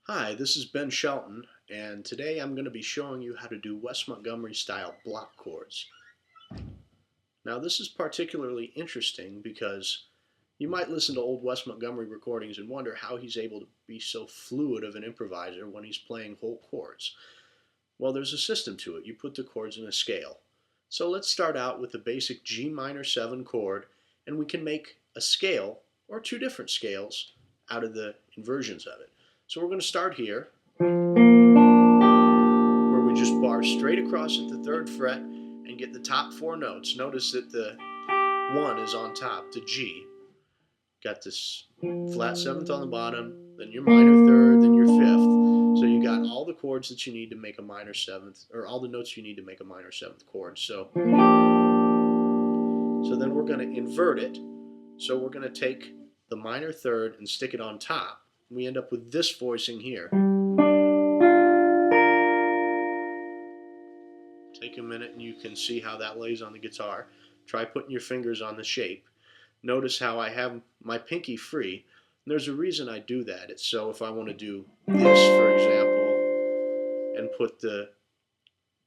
Hi, this is Ben Shelton, and today I'm going to be showing you how to do Wes Montgomery style block chords. Now this is particularly interesting because you might listen to old Wes Montgomery recordings and wonder how he's able to be so fluid of an improviser when he's playing whole chords. Well, there's a system to it. You put the chords in a scale. So let's start out with the basic G minor 7 chord, and we can make a scale, or two different scales, out of the inversions of it. So we're going to start here, where we just bar straight across at the 3rd fret and get the top 4 notes. Notice that the 1 is on top, the G. Got this flat 7th on the bottom, then your minor 3rd, then your 5th. So you got all the chords that you need to make a minor 7th, or all the notes you need to make a minor 7th chord. So then we're going to invert it. So we're going to take the minor 3rd and stick it on top. We end up with this voicing here. Take a minute and you can see how that lays on the guitar. Try putting your fingers on the shape. Notice how I have my pinky free. And there's a reason I do that. It's so if I want to do this, for example, and put the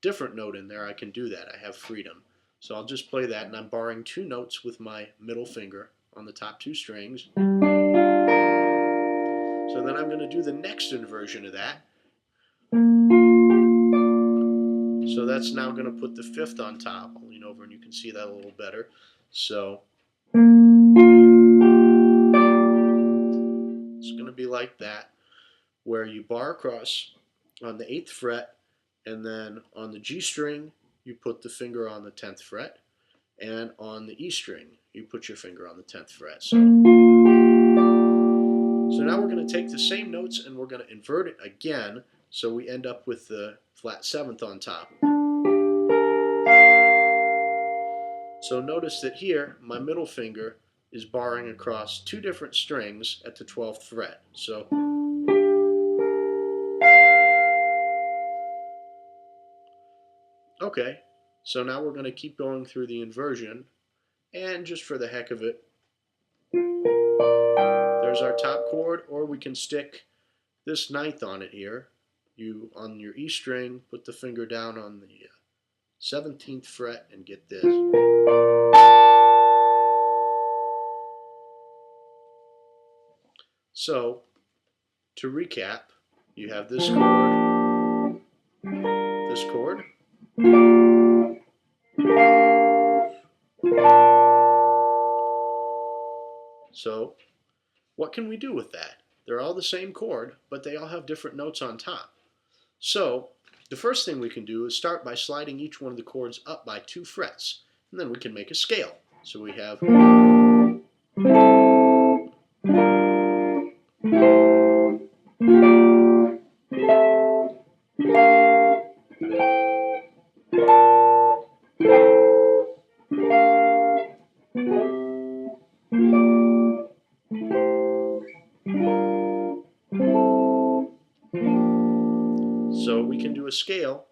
different note in there, I can do that. I have freedom. So I'll just play that, and I'm barring 2 notes with my middle finger on the top 2 strings. So then I'm going to do the next inversion of that. So that's now going to put the 5th on top. I'll lean over and you can see that a little better. So it's going to be like that, where you bar across on the 8th fret, and then on the G string you put the finger on the 10th fret, and on the E string you put your finger on the 10th fret. So now we're going to take the same notes and we're going to invert it again, so we end up with the flat 7th on top. So notice that here my middle finger is barring across 2 different strings at the 12th fret. So okay, so now we're going to keep going through the inversion, and just for the heck of it, there's our top chord, or we can stick this 9th on it here. You, on your E string, put the finger down on the 17th fret and get this. So, to recap, you have this chord, So, what can we do with that? They're all the same chord, but they all have different notes on top. So, the first thing we can do is start by sliding each one of the chords up by 2 frets, and then we can make a scale. So we have So we can do a scale.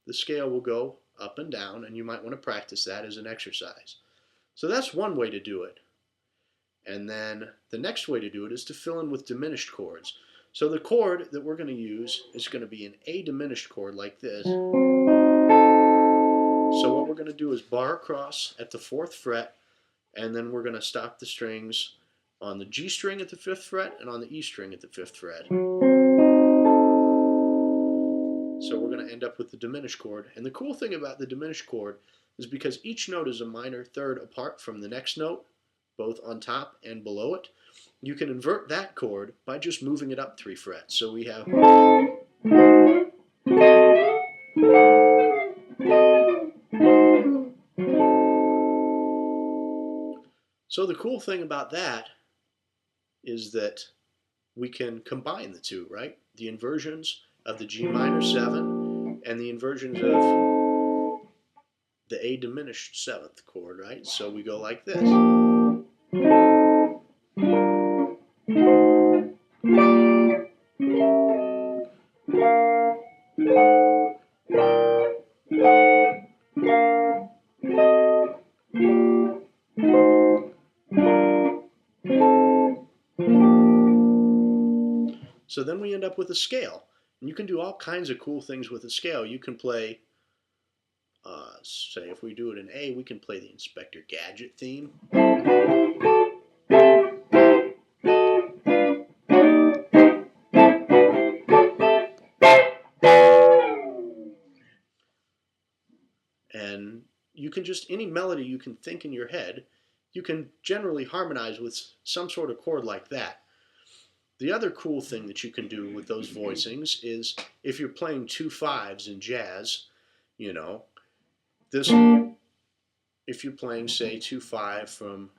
The scale will go up and down, and you might want to practice that as an exercise. So that's one way to do it. And then the next way to do it is to fill in with diminished chords. So the chord that we're going to use is going to be an A diminished chord like this. So what we're going to do is bar across at the 4th fret, and then we're going to stop the strings on the G string at the 5th fret and on the E string at the 5th fret. So we're going to end up with the diminished chord. And the cool thing about the diminished chord is because each note is a minor 3rd apart from the next note, both on top and below it, you can invert that chord by just moving it up 3 frets. So we have So the cool thing about that is that we can combine the two, right? The inversions of the G minor 7 and the inversions of the A diminished 7th chord, right? So we go like this. So then we end up with a scale. And you can do all kinds of cool things with a scale. You can play, say if we do it in A, we can play the Inspector Gadget theme. And you can just, any melody you can think in your head, you can generally harmonize with some sort of chord like that. The other cool thing that you can do with those voicings is if you're playing 2/5s in jazz, you know, this, if you're playing, say, 2/5 from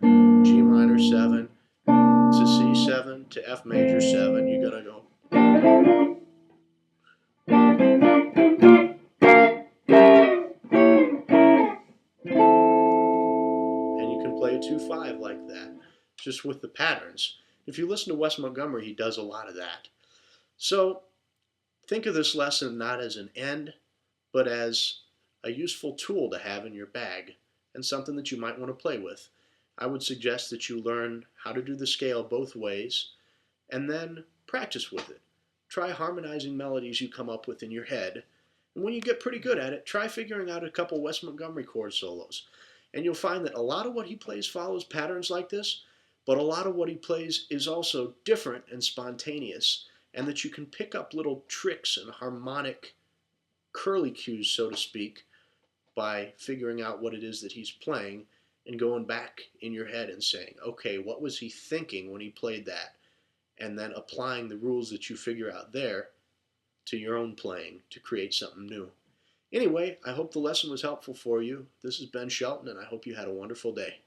G minor 7 to C7 to F major 7, you're going to go. And you can play a 2/5 like that, just with the patterns. If you listen to Wes Montgomery, he does a lot of that. So think of this lesson not as an end, but as a useful tool to have in your bag and something that you might want to play with. I would suggest that you learn how to do the scale both ways and then practice with it. Try harmonizing melodies you come up with in your head. And when you get pretty good at it, try figuring out a couple Wes Montgomery chord solos. And you'll find that a lot of what he plays follows patterns like this, but a lot of what he plays is also different and spontaneous, and that you can pick up little tricks and harmonic curly cues, so to speak, by figuring out what it is that he's playing and going back in your head and saying, okay, what was he thinking when he played that? And then applying the rules that you figure out there to your own playing to create something new. Anyway, I hope the lesson was helpful for you. This is Ben Shelton, and I hope you had a wonderful day.